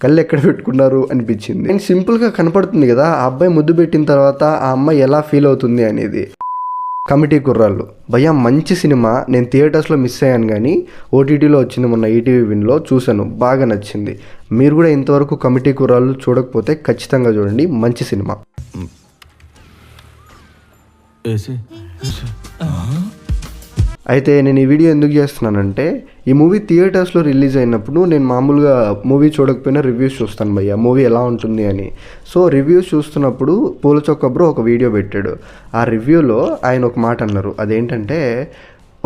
కళ్ళు ఎక్కడ పెట్టుకున్నారు అనిపించింది. అండ్ సింపుల్గా కనపడుతుంది కదా ఆ అబ్బాయి ముద్దు పెట్టిన తర్వాత ఆ అమ్మాయి ఎలా ఫీల్ అవుతుంది అనేది. కమిటీ కుర్రాళ్ళు భయ్యా మంచి సినిమా. నేను థియేటర్స్లో మిస్ అయ్యాను కానీ ఓటీటీలో వచ్చింది మొన్న ఈటీవీ విన్లో చూశాను, బాగా నచ్చింది. మీరు కూడా ఇంతవరకు కమిటీ కుర్రాళ్ళు చూడకపోతే ఖచ్చితంగా చూడండి, మంచి సినిమా. అయితే నేను ఈ వీడియో ఎందుకు చేస్తున్నానంటే ఈ మూవీ థియేటర్స్లో రిలీజ్ అయినప్పుడు నేను మామూలుగా మూవీ చూడకపోయినా రివ్యూస్ చూస్తాను భయ్య, మూవీ ఎలా ఉంటుంది అని. సో రివ్యూస్ చూస్తున్నప్పుడు పూలచొక్క బ్రో ఒక వీడియో పెట్టాడు. ఆ రివ్యూలో ఆయన ఒక మాట అన్నారు, అదేంటంటే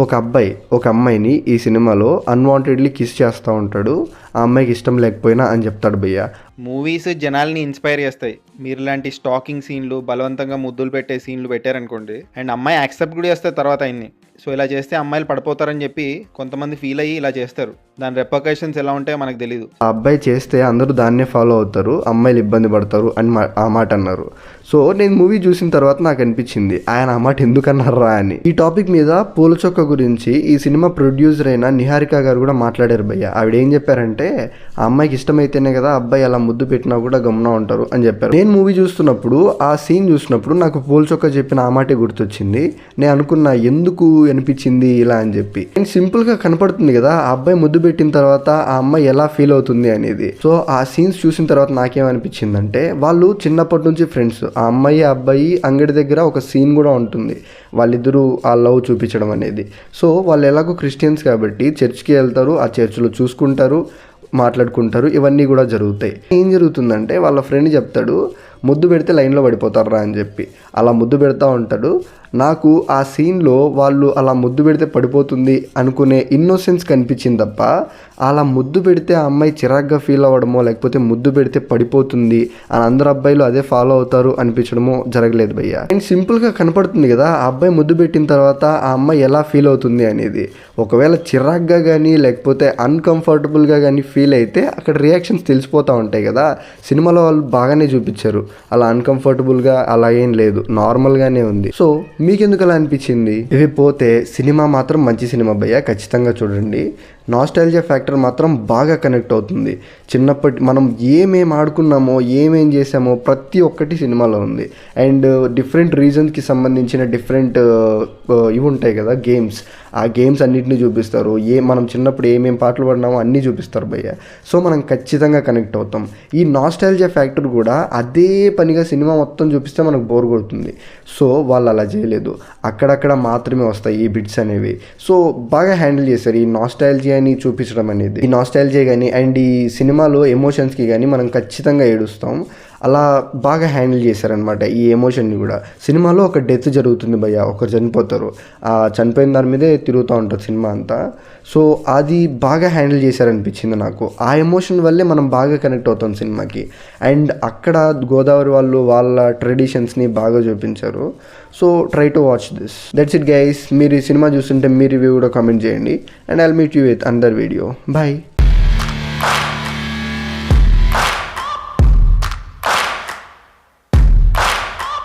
ఒక అబ్బాయి ఒక అమ్మాయిని ఈ సినిమాలో అన్వాంటెడ్లీ కిస్ చేస్తూ ఉంటాడు, ఆ అమ్మాయికి ఇష్టం లేకపోయినా అని చెప్తాడు భయ్య. మూవీస్ జనాల్ని ఇన్స్పైర్ చేస్తాయి. మీరు ఇలాంటి స్టాకింగ్ సీన్లు, బలవంతంగా ముద్దులు పెట్టే సీన్లు పెట్టారనుకోండి, అండ్ అమ్మాయి యాక్సెప్ట్ కూడా చేస్తారు తర్వాత ఆయన్ని. సో ఇలా చేస్తే అమ్మాయిలు పడిపోతారని చెప్పి కొంతమంది ఫీల్ అయ్యి ఇలా చేస్తారు. దాని రెపర్కషన్స్ ఎలా ఉంటాయో మనకు తెలియదు. ఆ అబ్బాయి చేస్తే అందరూ దాన్నే ఫాలో అవుతారు, అమ్మాయిలు ఇబ్బంది పడతారు అని ఆ మాట అన్నారు. సో నేను మూవీ చూసిన తర్వాత నాకు అనిపించింది ఆయన ఆ మాట ఎందుకన్నారా అని. ఈ టాపిక్ మీద పూలచొక్క గురించి ఈ సినిమా ప్రొడ్యూసర్ అయిన నిహారిక గారు కూడా మాట్లాడారు భయ్య. ఆవిడ ఏం చెప్పారంటే ఆ అమ్మాయికి ఇష్టమైతేనే కదా అబ్బాయి అలా ముద్దు పెట్టినా కూడా గమనం ఉంటారు అని చెప్పారు. నేను మూవీ చూస్తున్నప్పుడు ఆ సీన్ చూసినప్పుడు నాకు పూలచొక్క చెప్పిన ఆ మాటే గుర్తొచ్చింది. నేను అనుకున్నా ఎందుకు అనిపించింది ఇలా అని చెప్పి. నేను సింపుల్గా కనపడుతుంది కదా ఆ అబ్బాయి ముద్దు పెట్టిన తర్వాత ఆ అమ్మాయి ఎలా ఫీల్ అవుతుంది అనేది. సో ఆ సీన్స్ చూసిన తర్వాత నాకేమనిపించిందంటే వాళ్ళు చిన్నప్పటి నుంచి ఫ్రెండ్స్. ఆ అమ్మాయి ఆ అబ్బాయి అంగడి దగ్గర ఒక సీన్ కూడా ఉంటుంది, వాళ్ళిద్దరూ ఆ లవ్ చూపించడం అనేది. సో వాళ్ళు ఎలాగో క్రిస్టియన్స్ కాబట్టి చర్చ్కి వెళ్తారు, ఆ చర్చ్లో చూసుకుంటారు, మాట్లాడుకుంటారు, ఇవన్నీ కూడా జరుగుతాయి. ఏం జరుగుతుందంటే వాళ్ళ ఫ్రెండ్ చెప్తాడు ముద్దు పెడితే లైన్లో పడిపోతారా అని చెప్పి. అలా ముద్దు పెడతా ఉంటాడు. నాకు ఆ సీన్లో వాళ్ళు అలా ముద్దు పెడితే పడిపోతుంది అనుకునే ఇన్నోసెన్స్ కనిపించింది తప్ప అలా ముద్దు పెడితే ఆ అమ్మాయి చిరాగ్గా ఫీల్ అవ్వడమో లేకపోతే ముద్దు పెడితే పడిపోతుంది అని అందరు అబ్బాయిలు అదే ఫాలో అవుతారు అనిపించడమో జరగలేదు భయ్య. అండ్ సింపుల్గా కనపడుతుంది కదా ఆ అబ్బాయి ముద్దు పెట్టిన తర్వాత ఆ అమ్మాయి ఎలా ఫీల్ అవుతుంది అనేది. ఒకవేళ చిరాగ్గా కానీ లేకపోతే అన్కంఫర్టబుల్గా కానీ ఫీల్ అయితే అక్కడ రియాక్షన్స్ తెలిసిపోతూ ఉంటాయి కదా. సినిమాలో వాళ్ళు బాగానే చూపించారు, అలా అన్కంఫర్టబుల్గా అలా ఏం లేదు, నార్మల్గానే ఉంది. సో మీకెందుకు అలా అనిపించింది? ఇవి పోతే సినిమా మాత్రం మంచి సినిమా భయ్య, ఖచ్చితంగా చూడండి. నాస్టాల్జియా ఫ్యాక్టర్ మాత్రం బాగా కనెక్ట్ అవుతుంది. చిన్నప్పటి మనం ఏమేం ఆడుకున్నామో ఏమేం చేసామో ప్రతి ఒక్కటి సినిమాలో ఉంది. అండ్ డిఫరెంట్ రీజన్స్కి సంబంధించిన డిఫరెంట్ ఇవి ఉంటాయి కదా గేమ్స్, ఆ గేమ్స్ అన్నిటిని చూపిస్తారు. మనం చిన్నప్పుడు ఏమేం పాటలు పడినామో అన్నీ చూపిస్తారు భయ్య. సో మనం ఖచ్చితంగా కనెక్ట్ అవుతాం. ఈ నాస్టాల్జియా ఫ్యాక్టర్ కూడా అదే పనిగా సినిమా మొత్తం చూపిస్తే మనకు బోర్ కొడుతుంది. సో వాళ్ళు అలా చేయలేదు, అక్కడక్కడ మాత్రమే వస్తాయి ఈ బిట్స్ అనేవి. సో బాగా హ్యాండిల్ చేశారు ఈ నాస్టాల్జియాని చూపించడం అనేది. ఈ నాస్టాల్జియా కానీ అండ్ ఈ సినిమాలో ఎమోషన్స్కి కానీ మనం ఖచ్చితంగా ఏడుస్తాం. అలా బాగా హ్యాండిల్ చేశారనమాట ఈ ఎమోషన్ని కూడా. సినిమాలో ఒక డెత్ జరుగుతుంది భయ్య, ఒకరు చనిపోతారు, ఆ చనిపోయిన దాని మీదే తిరుగుతూ ఉంటుంది సినిమా అంతా. సో అది బాగా హ్యాండిల్ చేశారనిపించింది నాకు. ఆ ఎమోషన్ వల్లే మనం బాగా కనెక్ట్ అవుతాం సినిమాకి. అండ్ అక్కడ గోదావరి వాళ్ళు వాళ్ళ ట్రెడిషన్స్ని బాగా చూపించారు. So try to watch this. That's it guys. మీరు ఈ సినిమా చూస్తుంటే మీ రివ్యూ కూడా కామెంట్ చేయండి. And I'll meet you with another video. Bye.